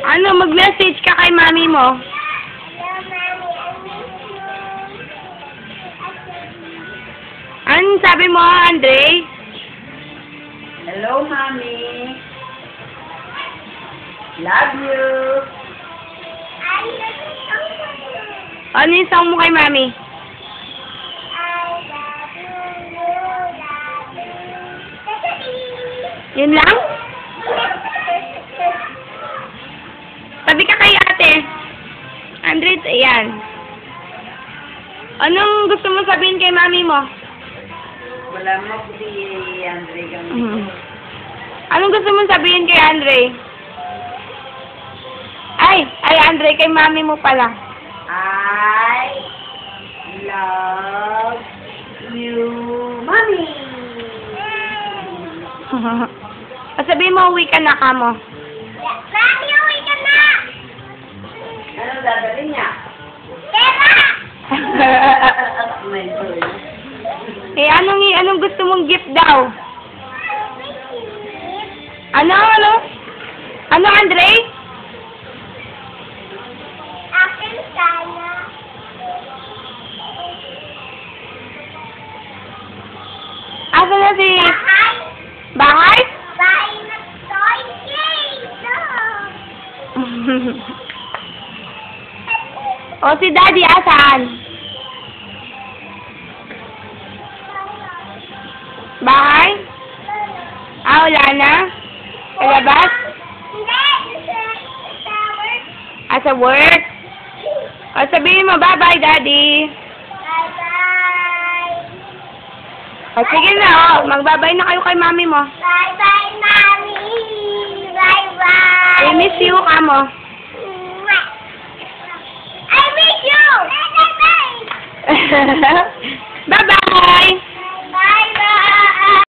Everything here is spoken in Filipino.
Ano, mag-message ka kay mami mo? Anong sabi mo, Andre? Hello, Mommy. Love you. Ano yung song mo kay mami? Yun lang? Sabi ka kay ate. Andre, ayan. Anong gusto mo sabihin kay mami mo? Wala mo si Andre kami. Anong gusto mo sabihin kay Andre? Ay, Andre, kay mami mo pala. I love you, Mommy. Sabihin mo, uwi ka na ka mo. Mami, uwi ka na! Anong dadalhin niya? Pera! My God. Eh, anong gusto mong gift daw? Ano, Andre? Akin sana. Asa na si... Bahay. Bahay? Bahay na toy cake. O si Daddy, asaan? Bahay? Wala na? Sa labas? Hindi. Sa work. Sa work? O sabihin mo, bye-bye, Daddy. Bye-bye. O sige na, magbabay na kayo kay mami mo. Bye-bye, Mommy. Bye-bye. I miss you, kamo. I miss you. Bye-bye. Bye-bye!